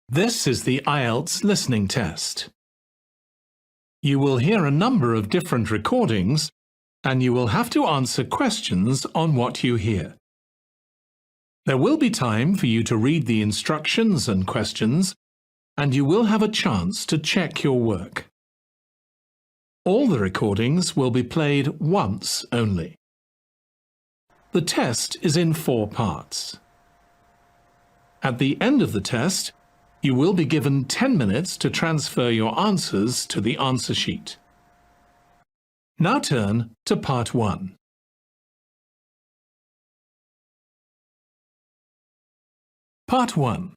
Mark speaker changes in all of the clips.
Speaker 1: This is the Ielts listening test. You will hear a number of different recordings, and you will have to answer questions on what you hear. There will be time for you to read the instructions and questions, and you will have a chance to check your work. All the recordings will be played once only. The test is in 4 parts. At the end of the test, you will be given 10 minutes to transfer your answers to the answer sheet. Now turn to Part 1. Part 1.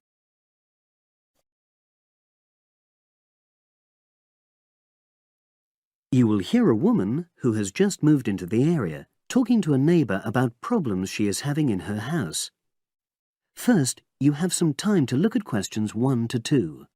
Speaker 2: You will hear a woman who has just moved into the area talking to a neighbour about problems she is having in her house. First, you have some time to look at questions 1 to 2.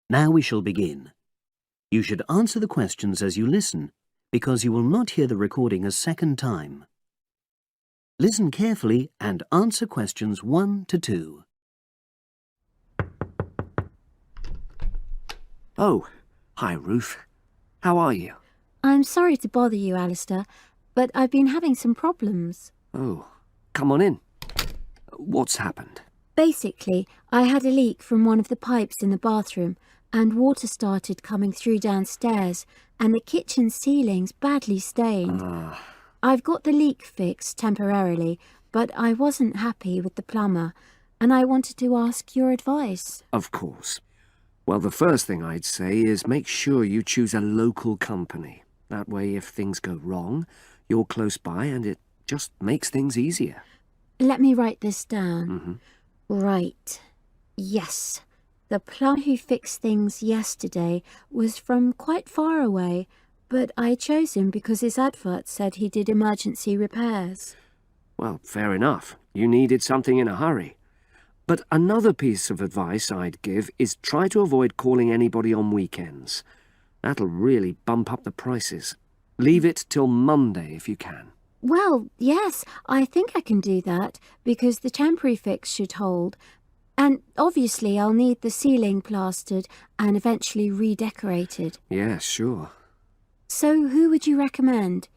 Speaker 2: Now we shall begin. You should answer the questions as you listen, because you will not hear the recording a second time. Listen carefully and answer questions 1 to 2.
Speaker 3: Oh, hi Ruth. How are you?
Speaker 4: I'm sorry to bother you, Alistair, but I've been having some problems.
Speaker 3: Oh, come on in. What's happened?
Speaker 4: Basically, I had a leak from one of the pipes in the bathroom, and water started coming through downstairs, and the kitchen ceiling's badly stained. I've got the leak fixed temporarily, but I wasn't happy with the plumber, and I wanted to ask your advice.
Speaker 3: Of course. Well, the first thing I'd say is make sure you choose a local company. That way, if things go wrong, you're close by and it just makes things easier.
Speaker 4: Let me write this down. Right. Yes. The plumber who fixed things yesterday was from quite far away, but I chose him because his advert said he did emergency repairs.
Speaker 3: Well, fair enough. You needed something in a hurry. But another piece of advice I'd give is try to avoid calling anybody on weekends. That'll really bump up the prices. Leave it till Monday if you can.
Speaker 4: Well, yes, I think I can do that, because the temporary fix should hold. And obviously I'll need the ceiling plastered and eventually redecorated.
Speaker 3: Yeah, sure.
Speaker 4: So who would you recommend?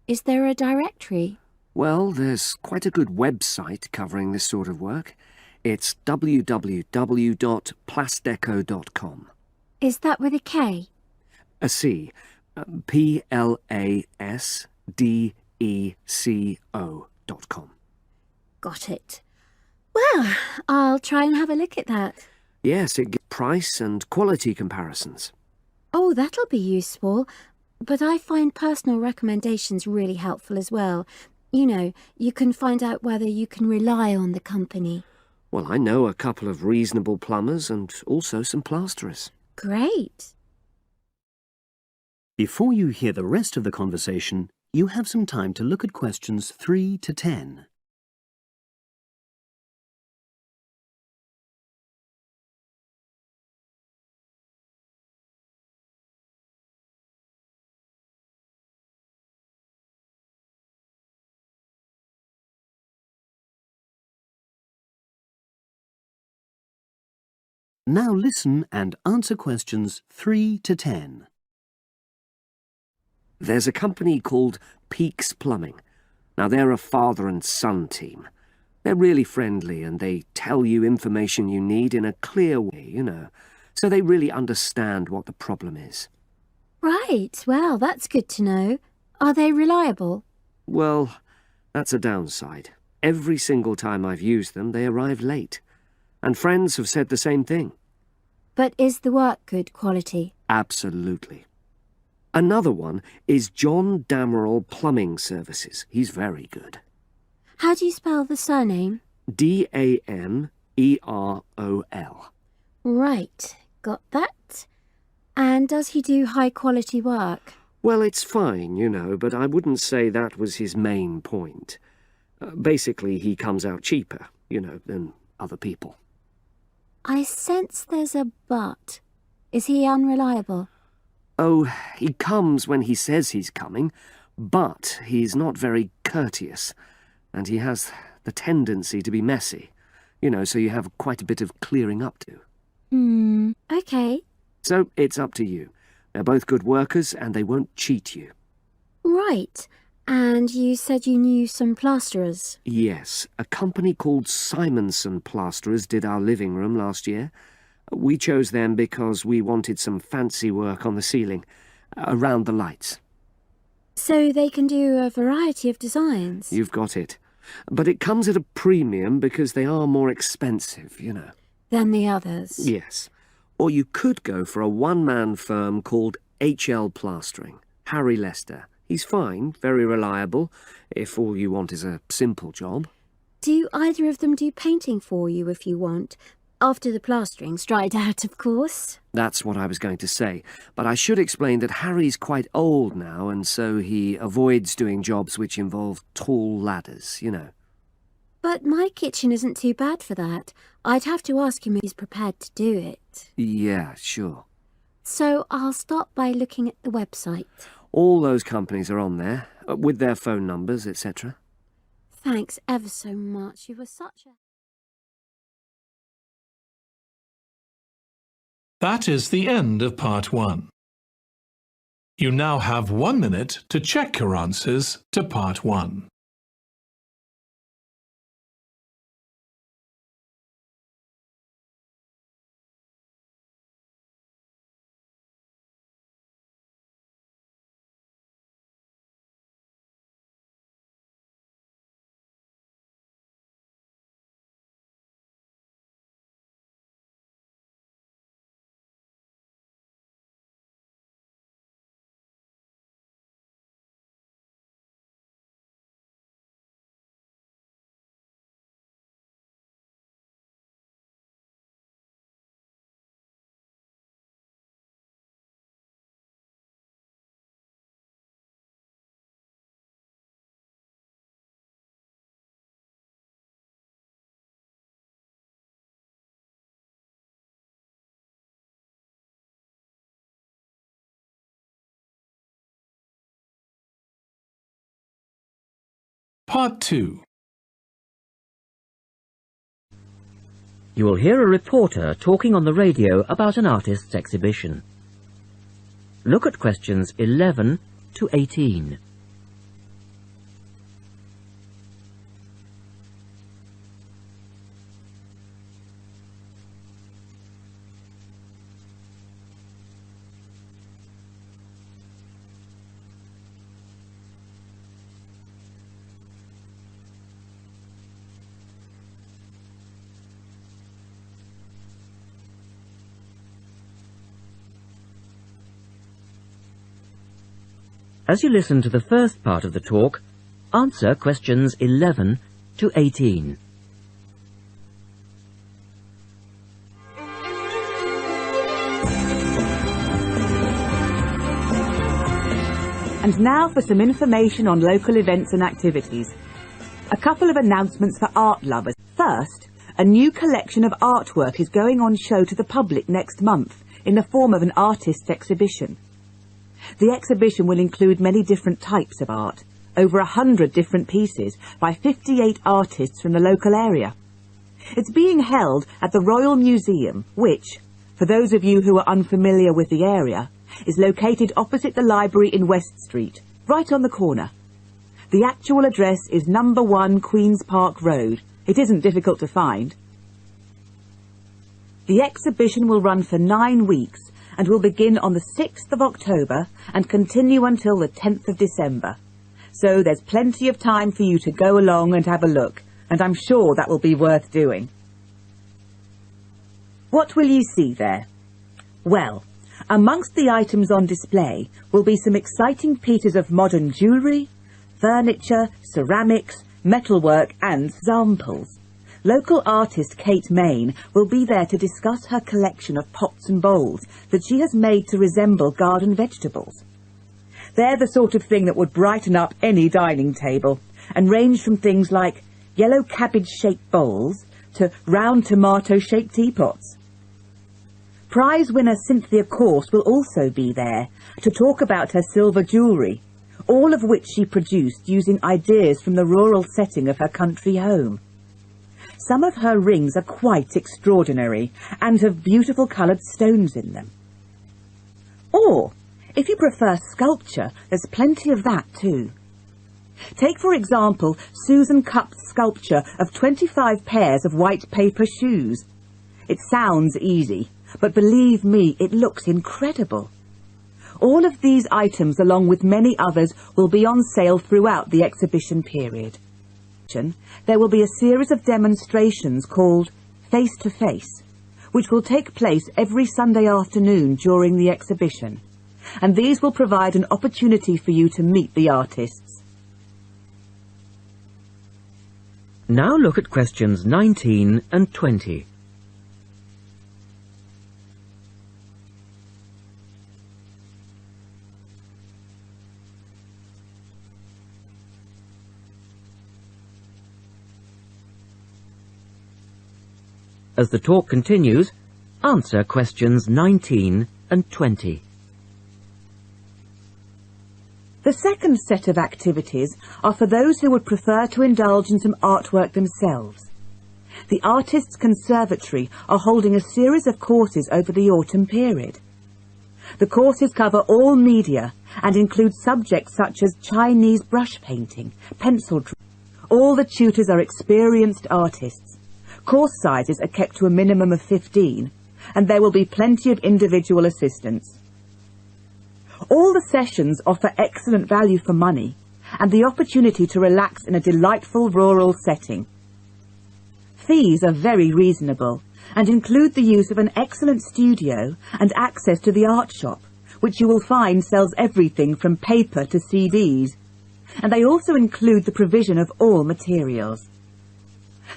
Speaker 4: Is there a directory?
Speaker 3: Well, there's quite a good website covering this sort of work. It's www.plasdeco.com.
Speaker 4: Is that with a K?
Speaker 3: A C. PLASDECO.com.
Speaker 4: Got it. Well, I'll try and have a look at that.
Speaker 3: Yes, it gives price and quality comparisons.
Speaker 4: Oh, that'll be useful. But I find personal recommendations really helpful as well. You know, you can find out whether you can rely on the company.
Speaker 3: Well, I know a couple of reasonable plumbers and also some plasterers.
Speaker 4: Great.
Speaker 2: Before you hear the rest of the conversation, you have some time to look at questions 3 to 10. Now listen and answer questions 3 to 10.
Speaker 3: There's a company called Peaks Plumbing. Now, they're a father and son team. They're really friendly and they tell you information you need in a clear way, you know, so they really understand what the problem is.
Speaker 4: Right, well, that's good to know. Are they reliable?
Speaker 3: Well, that's a downside. Every single time I've used them, they arrive late. And friends have said the same thing.
Speaker 4: But is the work good quality?
Speaker 3: Absolutely. Another one is John Damerel Plumbing Services. He's very good.
Speaker 4: How do you spell the surname?
Speaker 3: Damerol.
Speaker 4: Right, got that. And does he do high-quality work?
Speaker 3: Well, it's fine, you know, but I wouldn't say that was his main point. Basically, he comes out cheaper, you know, than other people.
Speaker 4: I sense there's a but. Is he unreliable?
Speaker 3: Oh, he comes when he says he's coming, but he's not very courteous, and he has the tendency to be messy, you know, so you have quite a bit of clearing up to.
Speaker 4: Okay.
Speaker 3: So it's up to you. They're both good workers, and they won't cheat you.
Speaker 4: Right. And you said you knew some plasterers?
Speaker 3: Yes, a company called Simonson Plasterers did our living room last year. We chose them because we wanted some fancy work on the ceiling, around the lights.
Speaker 4: So they can do a variety of designs?
Speaker 3: You've got it. But it comes at a premium because they are more expensive, you know.
Speaker 4: Than the others?
Speaker 3: Yes. Or you could go for a one-man firm called HL Plastering. Harry Lester. He's fine, very reliable, if all you want is a simple job.
Speaker 4: Do either of them do painting for you if you want? After the plastering's dried out, of course.
Speaker 3: That's what I was going to say. But I should explain that Harry's quite old now, and so he avoids doing jobs which involve tall ladders, you know.
Speaker 4: But my kitchen isn't too bad for that. I'd have to ask him if he's prepared to do it.
Speaker 3: Yeah, sure.
Speaker 4: So I'll start by looking at the website.
Speaker 3: All those companies are on there, with their phone numbers, etc.
Speaker 4: Thanks ever so much. You were such a...
Speaker 1: That is the end of part 1. You now have 1 minute to check your answers to part 1. Part 2.
Speaker 5: You will hear a reporter talking on the radio about an artist's exhibition. Look at questions 11 to 18. As you listen to the first part of the talk, answer questions 11 to 18.
Speaker 6: And now for some information on local events and activities. A couple of announcements for art lovers. First, a new collection of artwork is going on show to the public next month in the form of an artist's exhibition. The exhibition will include many different types of art, over 100 different pieces by 58 artists from the local area. It's being held at the Royal Museum, which, for those of you who are unfamiliar with the area, is located opposite the library in West Street, right on the corner. The actual address is number 1 Queen's Park Road. It isn't difficult to find. The exhibition will run for 9 weeks and will begin on the 6th of October and continue until the 10th of December. So there's plenty of time for you to go along and have a look, and I'm sure that will be worth doing. What will you see there? Well, amongst the items on display will be some exciting pieces of modern jewellery, furniture, ceramics, metalwork and samples. Local artist Kate Main will be there to discuss her collection of pots and bowls that she has made to resemble garden vegetables. They're the sort of thing that would brighten up any dining table and range from things like yellow cabbage-shaped bowls to round tomato-shaped teapots. Prize winner Cynthia Corse will also be there to talk about her silver jewellery, all of which she produced using ideas from the rural setting of her country home. Some of her rings are quite extraordinary and have beautiful coloured stones in them. Or, if you prefer sculpture, there's plenty of that too. Take, for example, Susan Cupp's sculpture of 25 pairs of white paper shoes. It sounds easy, but believe me, it looks incredible. All of these items, along with many others, will be on sale throughout the exhibition period. There will be a series of demonstrations called Face to Face, which will take place every Sunday afternoon during the exhibition, and these will provide an opportunity for you to meet the artists.
Speaker 5: Now look at questions 19 and 20. As the talk continues, answer questions 19 and 20.
Speaker 6: The second set of activities are for those who would prefer to indulge in some artwork themselves. The Artists' Conservatory are holding a series of courses over the autumn period. The courses cover all media and include subjects such as Chinese brush painting, pencil drawing. All the tutors are experienced artists. Course sizes are kept to a minimum of 15, and there will be plenty of individual assistance. All the sessions offer excellent value for money and the opportunity to relax in a delightful rural setting. Fees are very reasonable and include the use of an excellent studio and access to the art shop, which you will find sells everything from paper to CDs, and they also include the provision of all materials.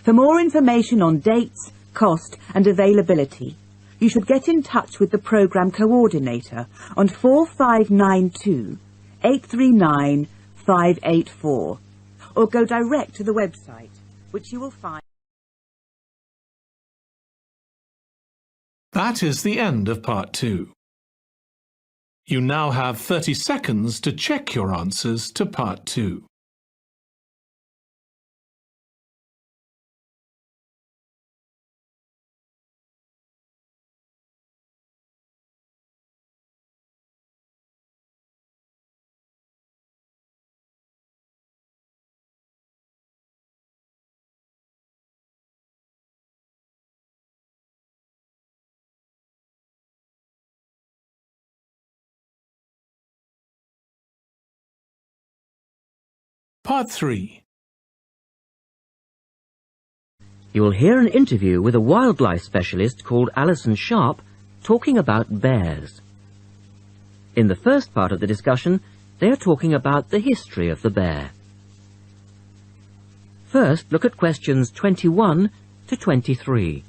Speaker 6: For more information on dates, cost and availability, you should get in touch with the programme coordinator on 4592 839 584 or go direct to the website, which you will find.
Speaker 1: That is the end of part 2. You now have 30 seconds to check your answers to part 2. Part 3.
Speaker 5: You will hear an interview with a wildlife specialist called Alison Sharp talking about bears. In the first part of the discussion, they are talking about the history of the bear. First, look at questions 21 to 23.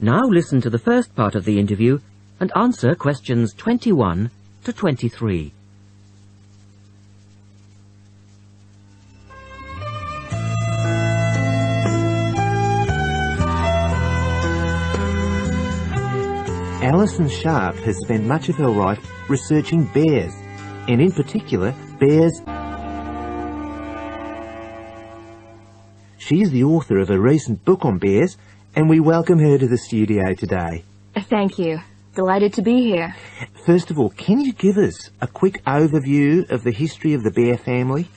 Speaker 5: Now listen to the first part of the interview and answer questions 21 to 23.
Speaker 7: Alison Sharp has spent much of her life researching bears, and in particular, bears. She is the author of a recent book on bears, and we welcome her to the studio today.
Speaker 8: Thank you. Delighted to be here.
Speaker 7: First of all, can you give us a quick overview of the history of the bear family?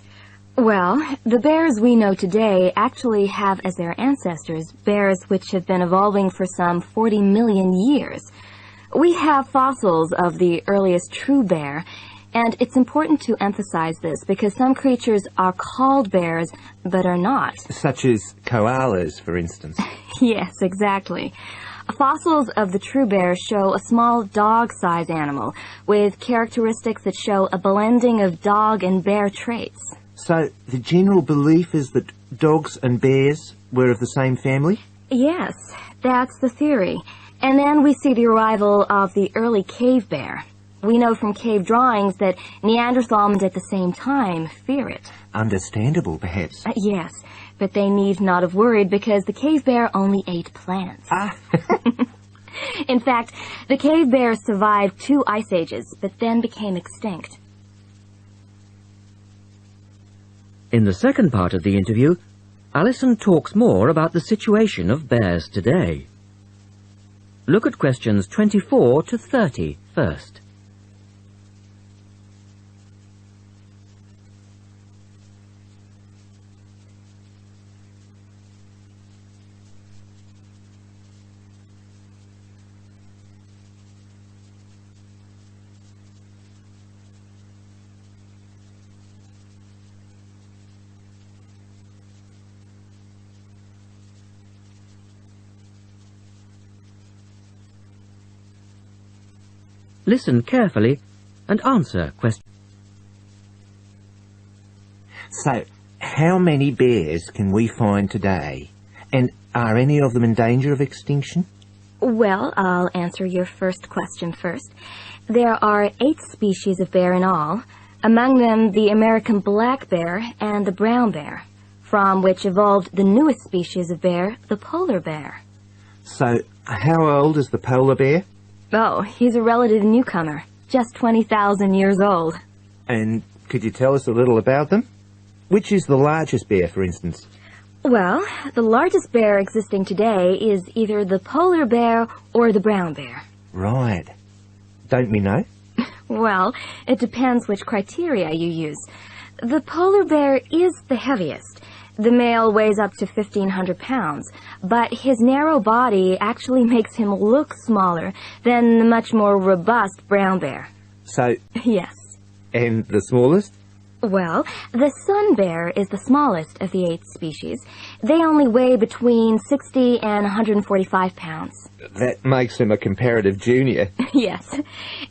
Speaker 8: Well, the bears we know today actually have as their ancestors bears which have been evolving for some 40 million years. We have fossils of the earliest true bear, and it's important to emphasize this because some creatures are called bears but are not.
Speaker 7: Such as koalas, for instance.
Speaker 8: Yes, exactly. Fossils of the true bear show a small dog-sized animal with characteristics that show a blending of dog and bear traits.
Speaker 7: So the general belief is that dogs and bears were of the same family?
Speaker 8: Yes, that's the theory. And then we see the arrival of the early cave bear. We know from cave drawings that Neanderthal and at the same time fear it.
Speaker 7: Understandable, perhaps.
Speaker 8: Yes, but they need not have worried because the cave bear only ate plants. In fact, the cave bear survived 2 ice ages, but then became extinct.
Speaker 5: In the second part of the interview, Alison talks more about the situation of bears today. Look at questions 24 to 30 first. Listen carefully and answer questions.
Speaker 7: So, how many bears can we find today? And are any of them in danger of extinction?
Speaker 8: Well, I'll answer your first question first. There are 8 species of bear in all, among them the American black bear and the brown bear, from which evolved the newest species of bear, the polar bear.
Speaker 7: So, how old is the polar bear?
Speaker 8: Oh, he's a relative newcomer, just 20,000 years old.
Speaker 7: And could you tell us a little about them? Which is the largest bear, for instance?
Speaker 8: Well, the largest bear existing today is either the polar bear or the brown bear.
Speaker 7: Right. Don't we know?
Speaker 8: Well, it depends which criteria you use. The polar bear is the heaviest. The male weighs up to 1,500 pounds, but his narrow body actually makes him look smaller than the much more robust brown bear.
Speaker 7: So...
Speaker 8: Yes.
Speaker 7: And the smallest?
Speaker 8: Well, the sun bear is the smallest of the 8 species. They only weigh between 60 and 145 pounds.
Speaker 7: That makes him a comparative junior.
Speaker 8: Yes.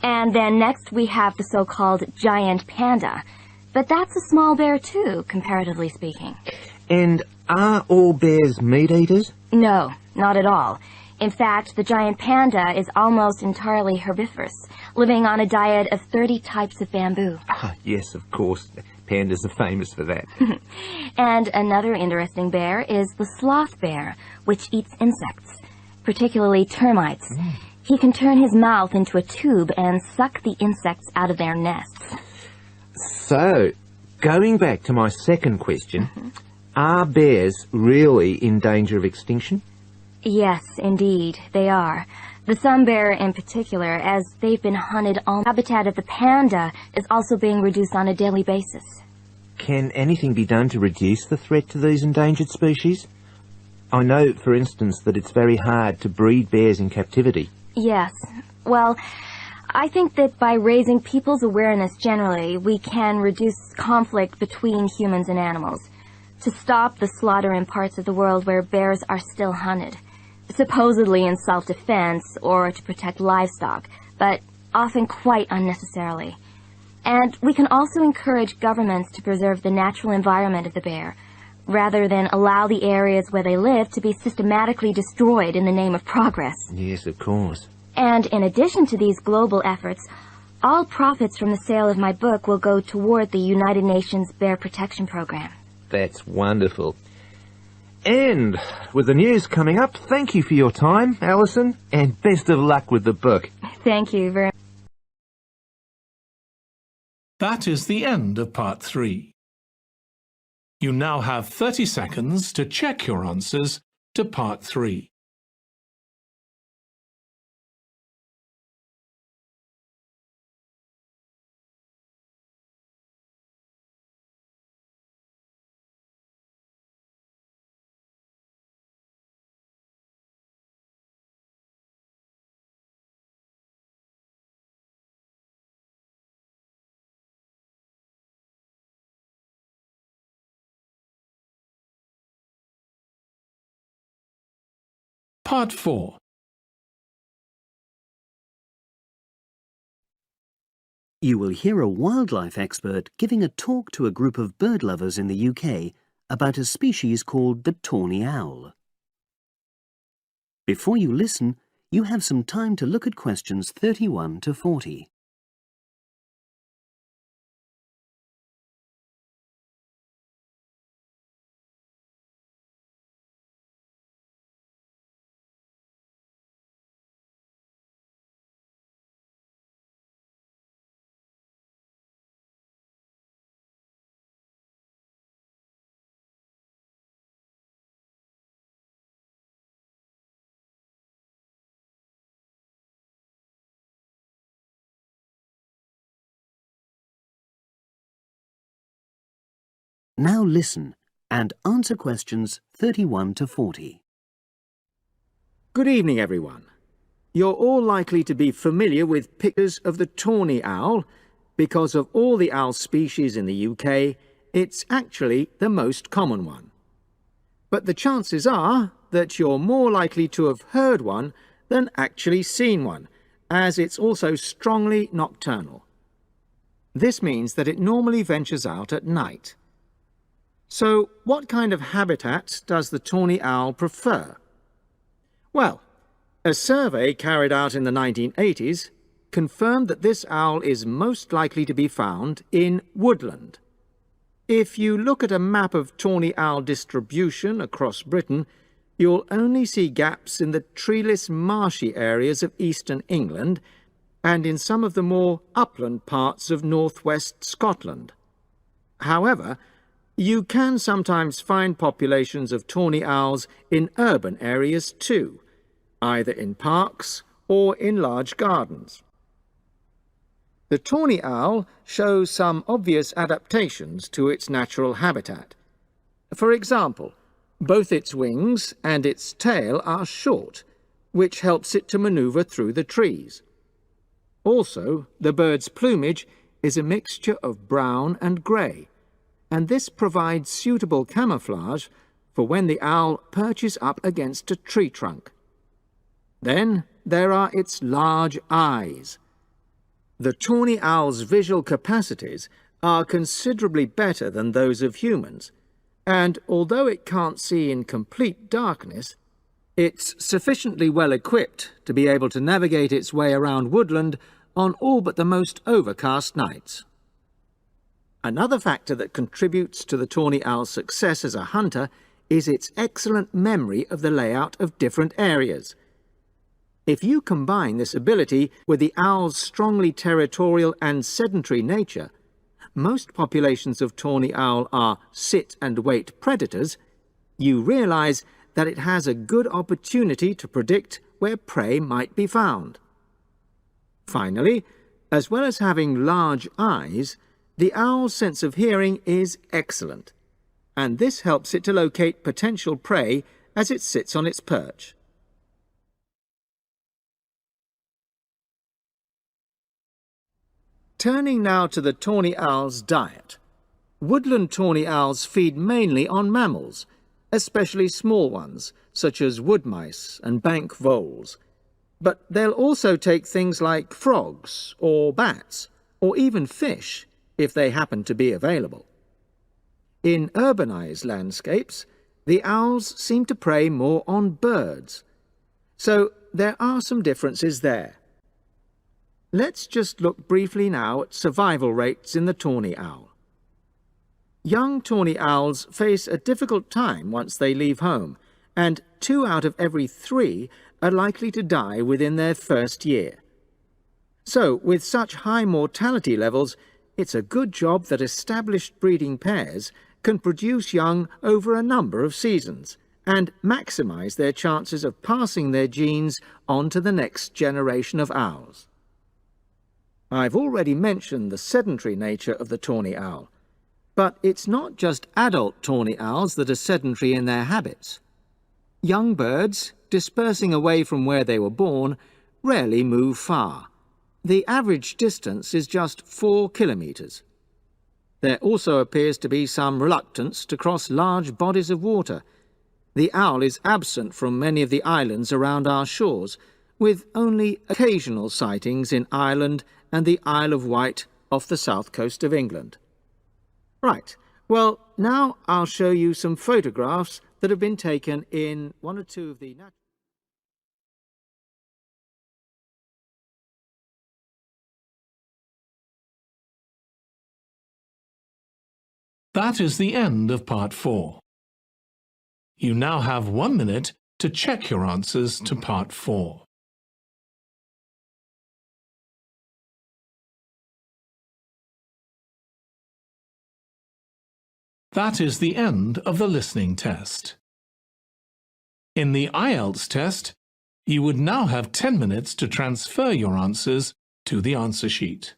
Speaker 8: And then next we have the so-called giant panda. But that's a small bear too, comparatively speaking.
Speaker 7: And are all bears meat eaters?
Speaker 8: No, not at all. In fact, the giant panda is almost entirely herbivorous, living on a diet of 30 types of bamboo.
Speaker 7: Ah, yes, of course. Pandas are famous for that.
Speaker 8: And another interesting bear is the sloth bear, which eats insects, particularly termites. He can turn his mouth into a tube and suck the insects out of their nests.
Speaker 7: So, going back to my second question, are bears really in danger of extinction?
Speaker 8: Yes, indeed, they are. The sun bear in particular, as they've been hunted, all habitat of the panda is also being reduced on a daily basis.
Speaker 7: Can anything be done to reduce the threat to these endangered species? I know, for instance, that it's very hard to breed bears in captivity.
Speaker 8: Yes. Well, I think that by raising people's awareness generally, we can reduce conflict between humans and animals, to stop the slaughter in parts of the world where bears are still hunted, supposedly in self-defense or to protect livestock, but often quite unnecessarily. And we can also encourage governments to preserve the natural environment of the bear, rather than allow the areas where they live to be systematically destroyed in the name of progress.
Speaker 7: Yes, of course.
Speaker 8: And in addition to these global efforts, all profits from the sale of my book will go toward the United Nations Bear Protection Program.
Speaker 7: That's wonderful. And with the news coming up, thank you for your time, Alison, and best of luck with the book.
Speaker 8: Thank you very much.
Speaker 1: That is the end of part 3. You now have 30 seconds to check your answers to part 3. Part 4.
Speaker 2: You will hear a wildlife expert giving a talk to a group of bird lovers in the UK about a species called the tawny owl. Before you listen, you have some time to look at questions 31 to 40. Now listen and answer questions 31 to 40.
Speaker 9: Good evening, everyone. You're all likely to be familiar with pictures of the tawny owl. Because of all the owl species in the UK, it's actually the most common one. But the chances are that you're more likely to have heard one than actually seen one, as it's also strongly nocturnal. This means that it normally ventures out at night. So, what kind of habitat does the tawny owl prefer? Well, a survey carried out in the 1980s confirmed that this owl is most likely to be found in woodland. If you look at a map of tawny owl distribution across Britain, you'll only see gaps in the treeless marshy areas of eastern England and in some of the more upland parts of northwest Scotland. However, you can sometimes find populations of tawny owls in urban areas too, either in parks or in large gardens. The tawny owl shows some obvious adaptations to its natural habitat. For example, both its wings and its tail are short, which helps it to maneuver through the trees. Also, the bird's plumage is a mixture of brown and grey, and this provides suitable camouflage for when the owl perches up against a tree trunk. Then there are its large eyes. The tawny owl's visual capacities are considerably better than those of humans, and although it can't see in complete darkness, it's sufficiently well equipped to be able to navigate its way around woodland on all but the most overcast nights. Another factor that contributes to the tawny owl's success as a hunter is its excellent memory of the layout of different areas. If you combine this ability with the owl's strongly territorial and sedentary nature, most populations of tawny owl are sit-and-wait predators, you realize that it has a good opportunity to predict where prey might be found. Finally, as well as having large eyes, the owl's sense of hearing is excellent, and this helps it to locate potential prey as it sits on its perch. Turning now to the tawny owl's diet. Woodland tawny owls feed mainly on mammals, especially small ones, such as wood mice and bank voles. But they'll also take things like frogs or bats, or even fish, if they happen to be available. In urbanized landscapes, the owls seem to prey more on birds. So there are some differences there. Let's just look briefly now at survival rates in the tawny owl. Young tawny owls face a difficult time once they leave home, and 2 out of every 3 are likely to die within their first year. So, with such high mortality levels, it's a good job that established breeding pairs can produce young over a number of seasons and maximize their chances of passing their genes on to the next generation of owls. I've already mentioned the sedentary nature of the tawny owl, but it's not just adult tawny owls that are sedentary in their habits. Young birds, dispersing away from where they were born, rarely move far. The average distance is just 4 kilometres. There also appears to be some reluctance to cross large bodies of water, The owl is absent from many of the islands around our shores, with only occasional sightings in Ireland and the Isle of Wight off the south coast of England. Right, well, now I'll show you some photographs that have been taken in one or two of the...
Speaker 1: That is the end of Part 4. You now have 1 minute to check your answers to Part 4. That is the end of the listening test. In the Ielts test, you would now have 10 minutes to transfer your answers to the answer sheet.